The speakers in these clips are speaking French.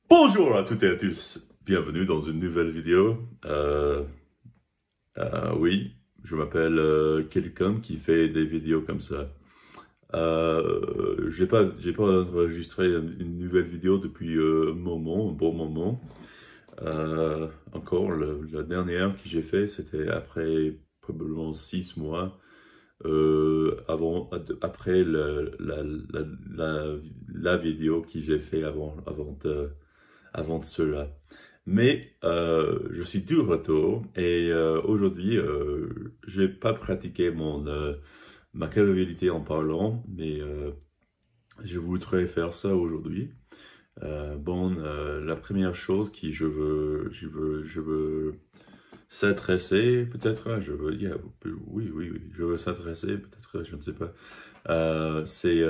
Bonjour à toutes et à tous, bienvenue dans une nouvelle vidéo. Oui, je m'appelle quelqu'un qui fait des vidéos comme ça. J'ai pas enregistré une nouvelle vidéo depuis un bon moment. Encore, la dernière que j'ai fait, c'était après probablement 6 mois, après la vidéo que j'ai fait avant de cela. Mais je suis du retour et aujourd'hui, je vais pas pratiquer ma capacité en parlant, mais je voudrais faire ça aujourd'hui. La première chose que je veux s'adresser, peut-être, oui, je veux s'adresser, peut-être, je ne sais pas. C'est,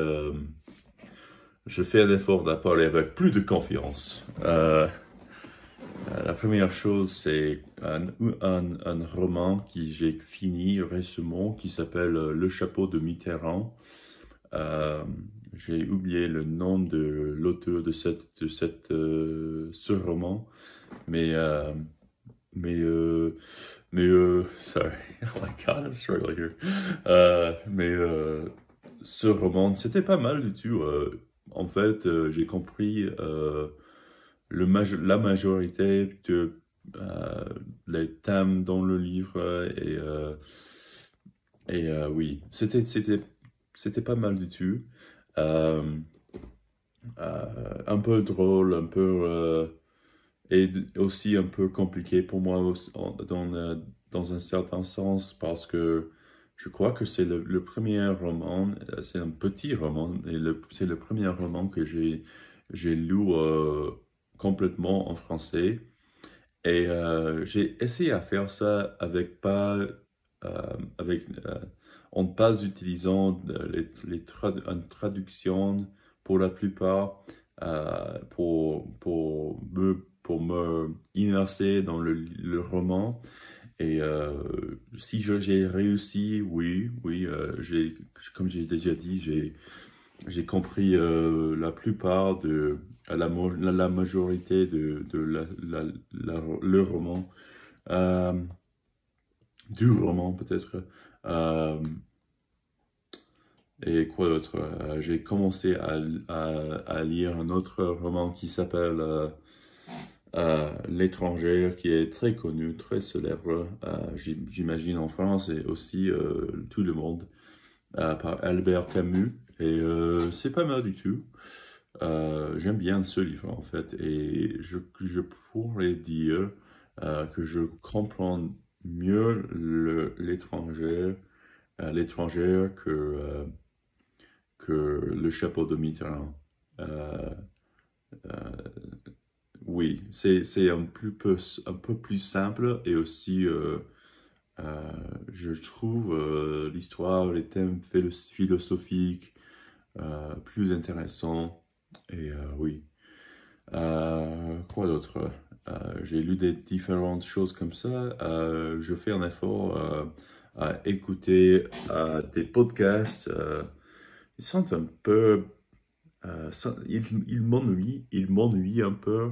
je fais un effort de parler avec plus de confiance. La première chose, c'est un roman que j'ai fini récemment qui s'appelle Le chapeau de Mitterrand. Euh, j'ai oublié le nom de l'auteur ce roman, mais, euh, sorry, oh my God, I'm struggling here. Ce roman, c'était pas mal du tout. En fait, j'ai compris la majorité euh, les thèmes dans le livre oui, c'était pas mal du tout. Euh, un peu drôle, et aussi un peu compliqué pour moi dans un certain sens parce que je crois que c'est le premier roman, c'est un petit roman, et c'est le premier roman que j'ai lu complètement en français. Et j'ai essayé à faire ça avec, en pas utilisant une traduction pour la plupart, pour me immerser dans le roman. Et si j'ai réussi, oui, comme j'ai déjà dit, j'ai compris la plupart la majorité le roman, euh, du roman peut-être. Euh, et quoi d'autre? J'ai commencé à lire un autre roman qui s'appelle L'étranger, qui est très connu, très célèbre, j'imagine en France et aussi tout le monde, par Albert Camus. Et c'est pas mal du tout. J'aime bien ce livre en fait, et je pourrais dire que je comprends mieux l'étranger que le chapeau de Mitterrand. Euh, oui, c'est un peu plus simple, et aussi euh, je trouve l'histoire, les thèmes philosophiques plus intéressants. Et oui. Quoi d'autre? J'ai lu des différentes choses comme ça. Je fais un effort à écouter des podcasts. Ils sont un peu... ils m'ennuient un peu.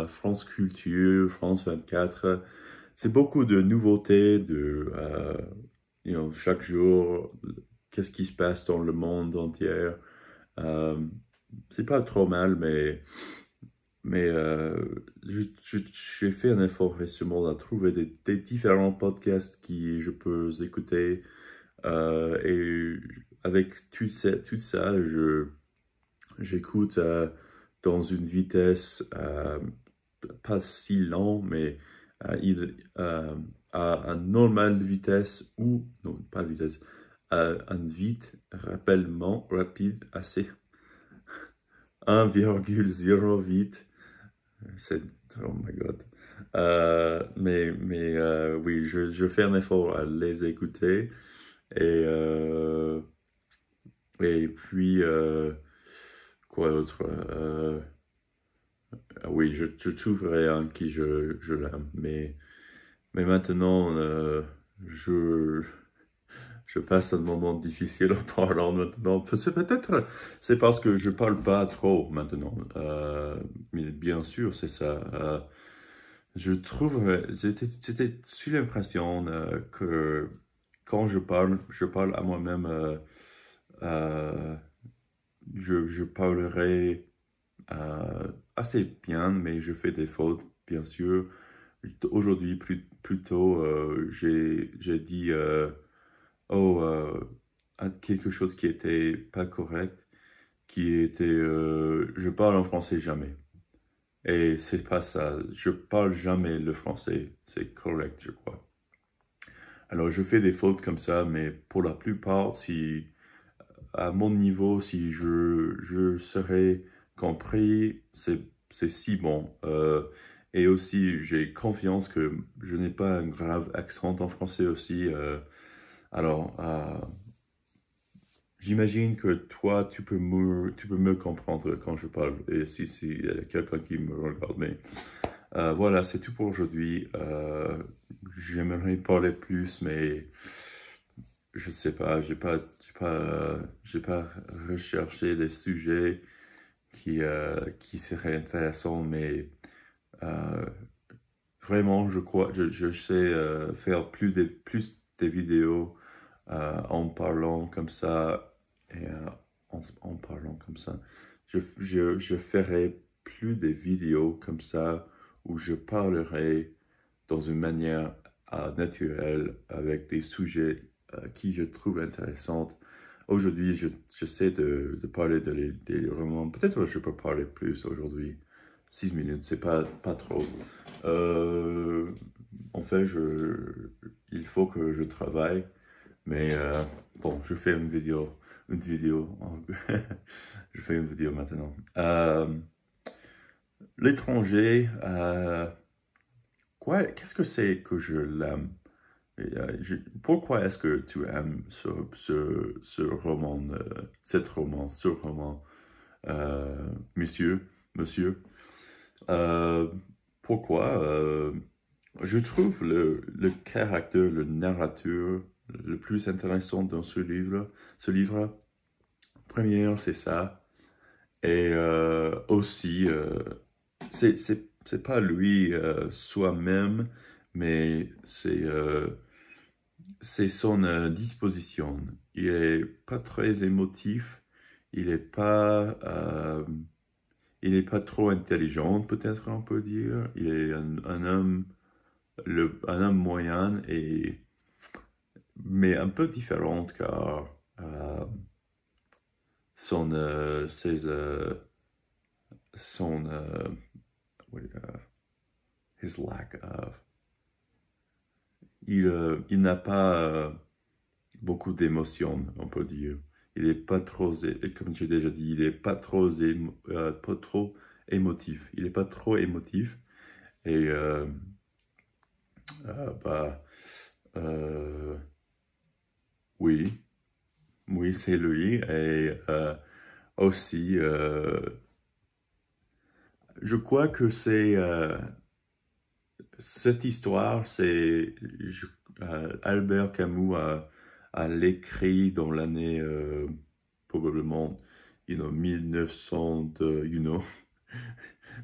France Culture, France 24. C'est beaucoup de nouveautés, chaque jour, qu'est-ce qui se passe dans le monde entier. Euh, c'est pas trop mal, mais j'ai fait un effort récemment à trouver des différents podcasts qui je peux écouter. Et avec tout ça, j'écoute dans une vitesse pas si lent, mais à une normale vitesse, ou, non, pas vitesse, à un rappellement rapide, assez 1,08. C'est, oh my God. Oui, je fais un effort à les écouter. Et, et puis, quoi d'autre? Oui, je trouverai un qui je l'aime. Mais maintenant, je, je passe un moment difficile en parlant maintenant. C'est parce que je parle pas trop maintenant. Mais bien sûr, c'est ça. Je trouve, j'étais sous l'impression que quand je parle à moi-même. Euh, je parlerai assez bien, mais je fais des fautes, bien sûr. Aujourd'hui, plutôt, j'ai dit oh, quelque chose qui était pas correct, qui était je parle en français jamais. Et c'est pas ça. Je parle jamais le français. C'est correct, je crois. Alors, je fais des fautes comme ça, mais pour la plupart, si à mon niveau, si je serais compris, c'est si bon. Et aussi, j'ai confiance que je n'ai pas un grave accent en français aussi. Alors, j'imagine que toi, tu peux me comprendre quand je parle. Et si il y a quelqu'un qui me regarde. Mais voilà, c'est tout pour aujourd'hui. J'aimerais parler plus, mais je sais pas, j'ai pas recherché des sujets qui seraient intéressants, mais euh, vraiment, je crois, je sais faire plus des vidéos en parlant comme ça et en parlant comme ça. Je ferai plus des vidéos comme ça où je parlerai dans une manière naturelle avec des sujets qui je trouve intéressants. Aujourd'hui, j'essaie de parler des romans. Peut-être que je peux parler plus aujourd'hui. 6 minutes, c'est pas trop. Euh, en fait, il faut que je travaille, mais bon, je fais une vidéo. Je fais une vidéo maintenant. L'étranger, qu'est-ce que c'est que je l'aime? Pourquoi est-ce que tu aimes ce roman, ce roman, monsieur, monsieur? Euh, Pourquoi? Je trouve le caractère, le narrateur le plus intéressant dans ce livre. Première, c'est ça. Et aussi, c'est pas lui soi-même, mais c'est son disposition. Il est pas très émotif, il est pas, il est pas trop intelligent, peut-être on peut dire. Il est un homme, un homme moyen mais un peu différent car son, son, his lack of, il n'a pas beaucoup d'émotions, on peut dire. Il est pas trop, comme j'ai déjà dit, il est pas trop émotif. Il est pas trop émotif. Et bah, euh, oui, oui, c'est lui. Et aussi, je crois que c'est cette histoire, Albert Camus a l'écrit dans l'année probablement, 1900,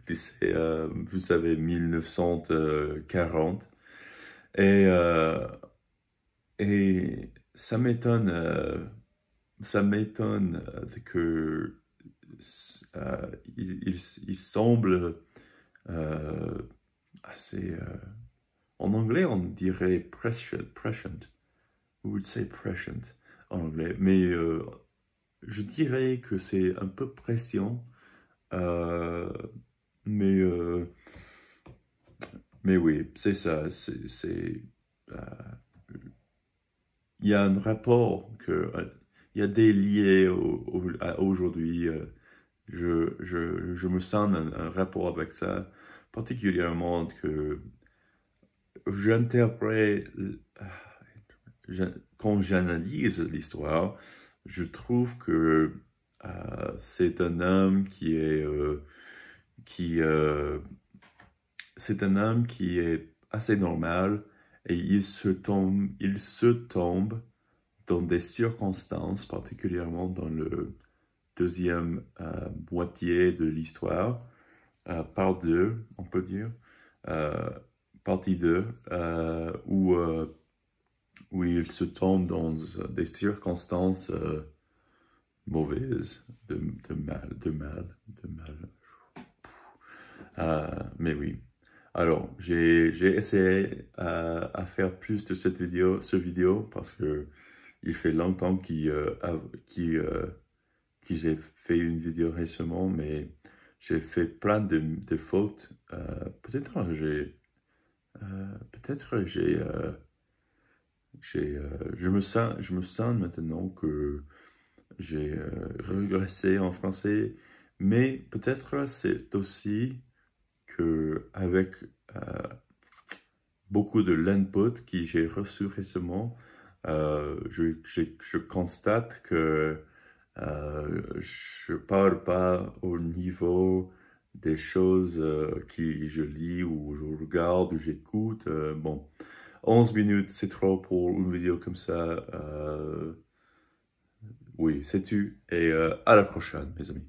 vous savez, 1940. Et, et ça m'étonne que il semble euh, assez. En anglais, on dirait prescient. We would say prescient en anglais. Mais je dirais que c'est un peu pression. Euh, mais, euh, mais oui, c'est ça. Euh, il y a un rapport il y a des liés à aujourd'hui. Je me sens un rapport avec ça, particulièrement que j'interprète, quand j'analyse l'histoire, je trouve que c'est un homme qui, c'est un homme qui est assez normal et il se tombe dans des circonstances, particulièrement dans le deuxième moitié de l'histoire, part 2, on peut dire, euh, partie 2, où il se tombe dans des circonstances mauvaises, de mal. Mais oui. Alors, j'ai essayé à faire plus de ce vidéo parce que il fait longtemps que j'ai fait une vidéo récemment, mais j'ai fait plein de fautes. Peut-être je me sens maintenant que j'ai régressé en français, mais peut-être c'est aussi que avec beaucoup de l'input que j'ai reçu récemment, je constate que je parle pas au niveau des choses que je lis ou je regarde ou j'écoute. Bon, 11 minutes, c'est trop pour une vidéo comme ça. Oui, c'est tout. Et à la prochaine, mes amis.